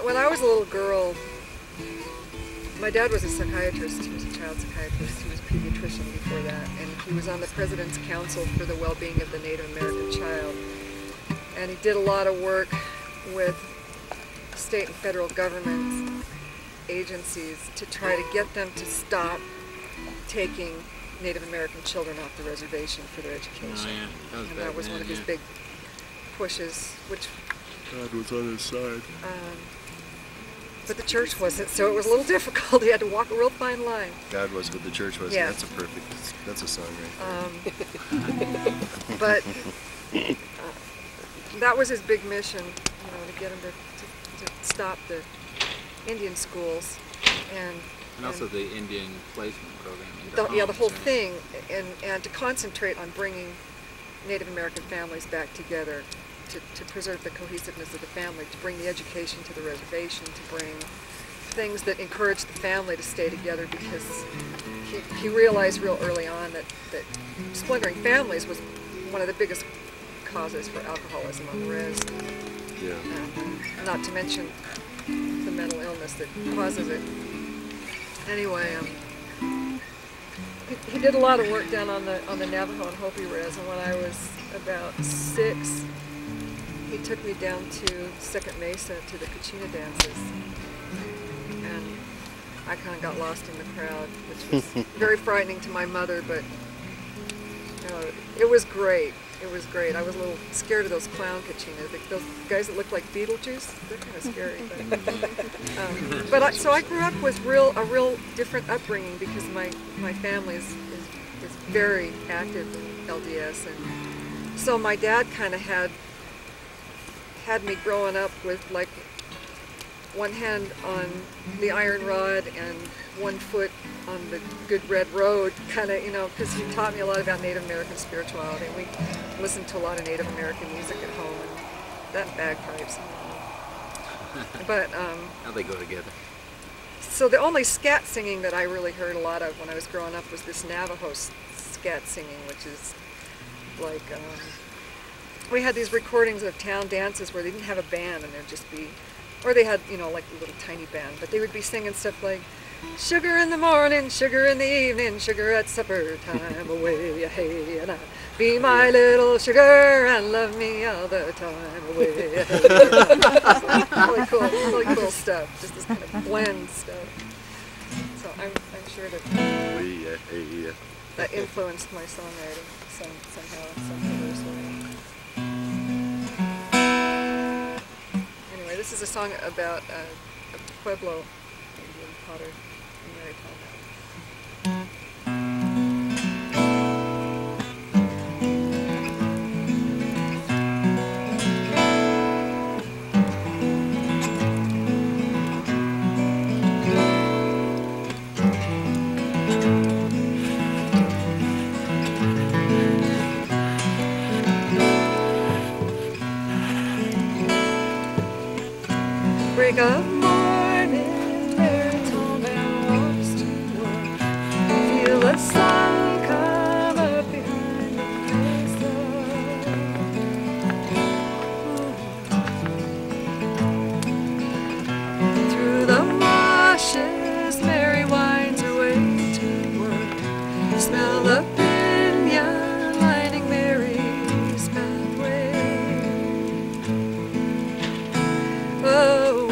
When I was a little girl, my dad was a psychiatrist. He was a child psychiatrist. He was a pediatrician before that, and he was on the President's Council for the Well-Being of the Native American Child. And he did a lot of work with state and federal government agencies to try to get them to stop taking Native American children off the reservation for their education. Oh, yeah. That was one of his big pushes, which God was on his side. But the church wasn't, so it was a little difficult. He had to walk a real fine line. God was, but the church wasn't. Yeah. That's a song right there. But that was his big mission, to get him to stop the Indian schools And also the Indian placement program. The whole thing, and to concentrate on bringing Native American families back together, to preserve the cohesiveness of the family, to bring the education to the reservation, to bring things that encourage the family to stay together, because he realized real early on that splintering families was one of the biggest causes for alcoholism on the res. Yeah. Not to mention the mental illness that causes it. Anyway, he did a lot of work down on the Navajo and Hopi res, and when I was about 6, he took me down to Second Mesa to the Kachina dances, and I kind of got lost in the crowd, which was very frightening to my mother, but it was great. It was great. I was a little scared of those clown Kachinas, those guys that look like Beetlejuice. They're kind of scary. So I grew up with a real different upbringing, because my family is very active in LDS, and so my dad kind of had me growing up with like one hand on the iron rod and one foot on the good red road, kind of, because he taught me a lot about Native American spirituality. And we listened to a lot of Native American music at home, and that bagpipes. But how they go together. So the only scat singing that I really heard a lot of when I was growing up was this Navajo scat singing, which is like, we had these recordings of town dances where they didn't have a band, and there'd just be, or they had, like a little tiny band, but they would be singing stuff like, sugar in the morning, sugar in the evening, sugar at supper time, away, hey, and I be my little sugar and love me all the time, away, hey. Really cool stuff, just this kind of blend stuff. So I'm sure that that influenced my songwriting somehow, in some perverse way. Anyway, this is a song about a Pueblo Indian potter in Maritime. Break up morning, Maritime and walks to work. Feel the sun come up behind the mesa. Through the washes, Mary winds her way to work. Smell the piña lining Mary's pathway. Oh,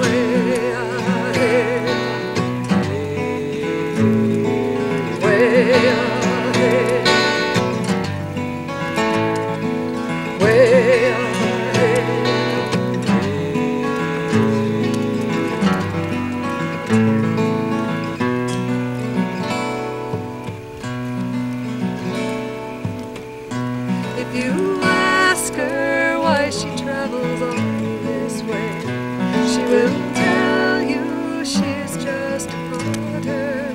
if you ask her why she travels all this way, she will tell you she's just a potter.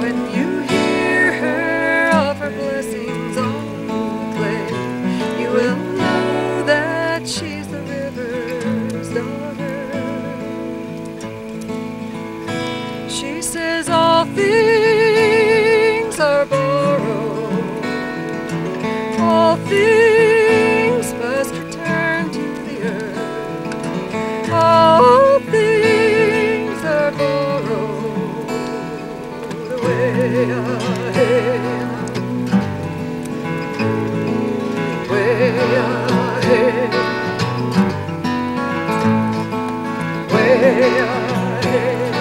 When you hear her offer blessings on the clay, you will know that she's the river's daughter. She says all things are borrowed, all things way ahead, way ahead.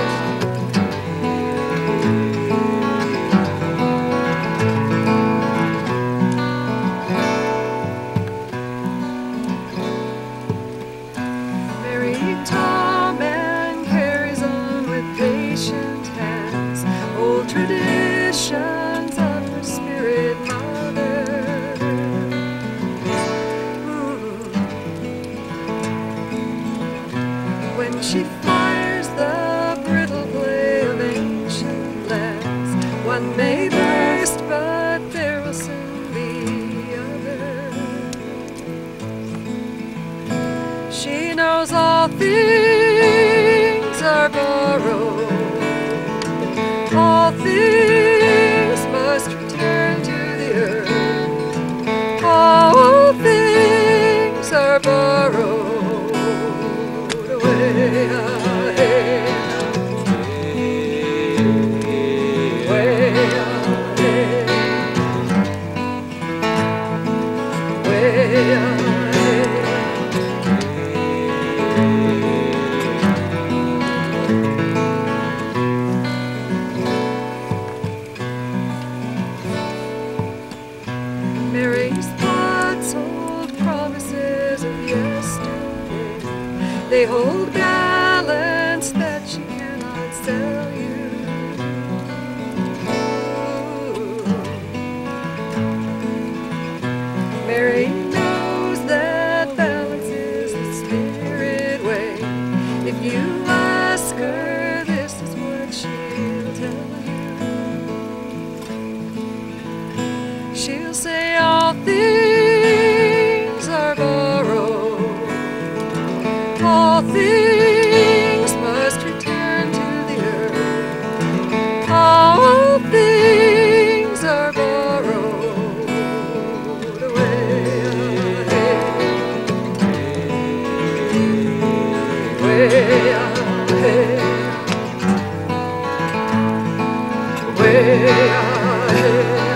Mary Tom and carries on with patient hands old traditions of her spirit mother. When she fires the brittle blade of ancient lands, one may burst, but there will soon be others. She knows all things are borrowed, all things must return to the earth, all things are borrowed. Way ahead, way ahead, way ahead. Mary's thoughts hold promises of yesterday. They hold balance that she cannot sell you. Mary knows that balance is the spirit way. If you ask her, this is what she'll tell you. She'll say all things are borrowed, all things must return to the earth, all things are borrowed. Way ahead, way ahead, way ahead.